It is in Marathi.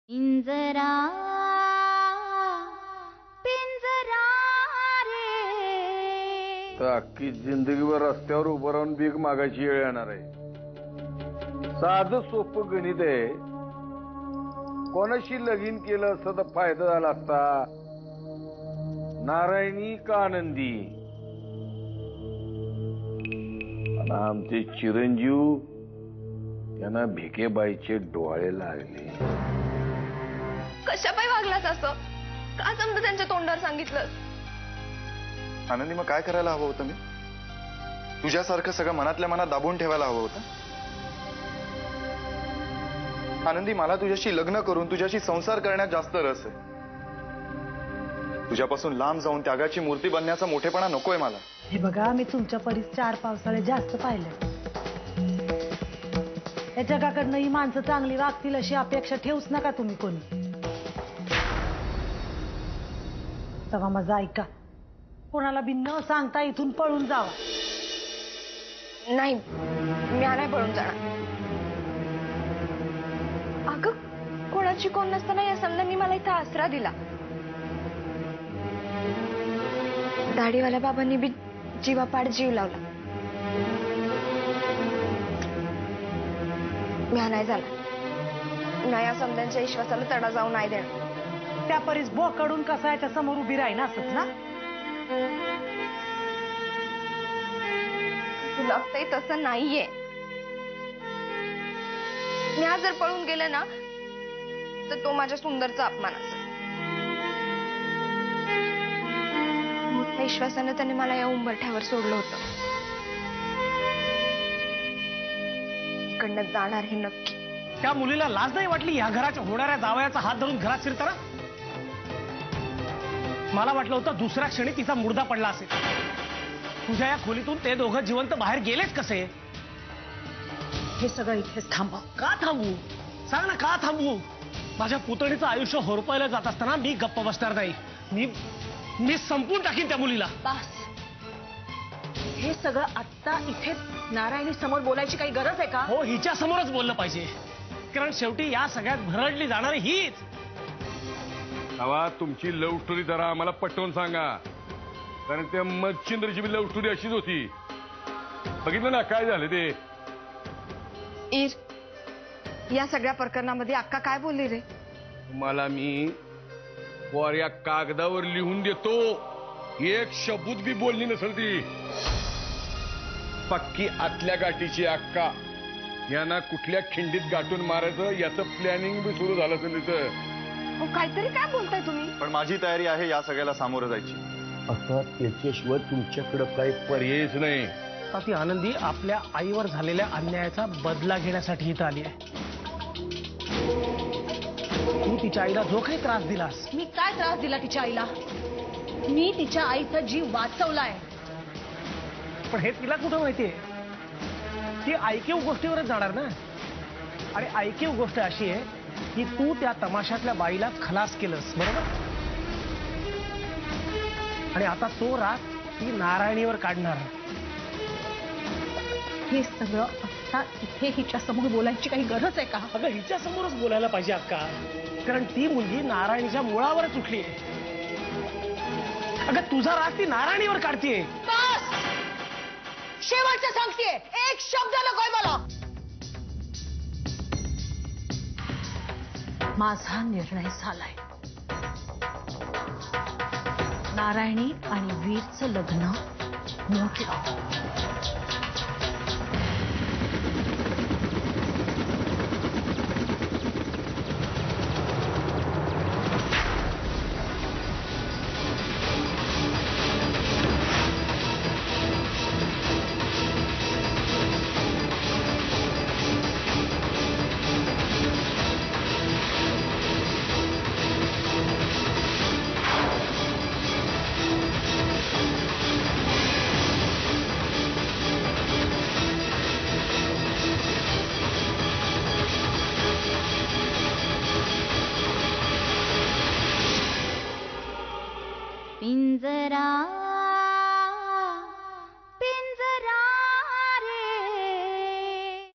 पिंजरा पिंजरा रे. तर अख्खी जिंदगीभर रस्त्यावर उभं राहून भीक मागायची वेळ येणार आहे. साधं सोपं गणित आहे. कोणाशी लगीन केलं असतं तर फायदा झाला असता. नारायणी का आनंदी. आणि आमचे चिरंजीव त्यांना भिकेबाईचे डोळे लागले. कशापायी वागलास असं? का समजा त्यांच्या तोंडावर सांगितलं? आनंदी, मग काय करायला हवं होतं मी? तुझ्यासारखं सगळं मनातल्या मनात दाबून ठेवायला हवं होतं. आनंदी, मला तुझ्याशी लग्न करून तुझ्याशी संसार करण्यात जास्त रस आहे. तुझ्यापासून लांब जाऊन त्यागाची मूर्ती बनण्याचा मोठेपणा नकोय मला. हे बघा, मी तुमच्या परीस 4 पावसाळे जास्त पाहिले. या जगाकडनं ही माणसं चांगली वागतील अशी अपेक्षा ठेवूच नका तुम्ही कोणी. तेव्हा माझं ऐका, कोणाला बी न सांगता इथून पळून जावा. नाही, मी नाही पळून जाणार. अगं, कोणाची कोण नसताना या समजांनी मला इथं आसरा दिला. दाढीवाल्या बाबांनी बी जीवापाड जीव लावला. मी नाही झाला. नाही, या समजांच्या विश्वासाला तडा जाऊ नाही देणार. त्या परीस बोकडून कसा याच्या समोर उभी राहीन असंच ना? तुला तसं नाहीये. मी आज जर पळून गेले ना तर तो माझ्या सुंदरचा अपमान असेल. मोठ्या विश्वासाने त्याने मला या उंबरठ्यावर सोडलं होतं. इकडनं जाणार हे नक्की. त्या मुलीला लाज नाही वाटली या घराच्या होणाऱ्या जावयाचा हात धरून घरात शिरताना? मला वाटलं होतं दुसऱ्या क्षणी तिचा मुर्दा पडला असेल. तुझ्या या खोलीतून ते दोघं जिवंत बाहेर गेलेच कसे? हे सगळं इथेच थांबव. का थांबू? सांग ना, का थांबू? माझ्या पुतणीचं आयुष्य होरपायला जात असताना मी गप्प बसणार नाही. मी संपून टाकीन त्या मुलीला. बस, हे सगळं आत्ता इथे नारायणी समोर बोलायची काही गरज आहे का? हो, हिच्या समोरच बोललं पाहिजे. कारण शेवटी या सगळ्यात भरडली जाणारी हीच. हवा तुमची लव्ह स्टोरी जरा आम्हाला पटवून सांगा. कारण त्या मच्छिंद्रची बी लव्ह स्टोरी अशीच होती. बघितलं ना काय झालं ते. या सगळ्या प्रकरणामध्ये अक्का काय बोलली रे? तुम्हाला मी वर या कागदावर लिहून देतो. एक शब्द बी बोलली नसेल ती. पक्की आतल्या गाठीची अक्का. यांना कुठल्या खिंडीत गाठून मारायचं याचं प्लॅनिंग बी सुरू झालं असेल तिथं. काहीतरी काय बोलताय तुम्ही? पण माझी तयारी आहे या सगळ्याला सामोरं जायची. आता त्याच्याशिवाय तुमच्याकडे काही पर्यायच नाही. आता ती आनंदी आपल्या आईवर झालेल्या अन्यायाचा बदला घेण्यासाठी इथं आली आहे. तू तिच्या आईला जो काही त्रास दिलास. मी काय त्रास दिला तिच्या आईला? मी तिच्या आईचा जीव वाचवलाय. पण हे तिला कुठं माहितीये? ती ऐकीव गोष्टीवरच जाणार ना. आणि ऐकीव गोष्ट अशी आहे की तू त्या तमाशातल्या बाईला खलास केलंस, बरोबर? आणि आता तो राग ती नारायणीवर काढणार. हे सगळं आत्ता इथे हिच्या समोर बोलायची काही गरज आहे का? अगं, हिच्या समोरच बोलायला पाहिजे अक्का. कारण ती मुलगी नारायणीच्या मुळावरच उठली. अगं, तुझा राग ती नारायणीवर काढतीये. बस, शेवटचं सांगतेय, एक शब्द नकोय मला. माझा निर्णय झालाय. नारायणी आणि वीरचं लग्न मोठं. पिंजरा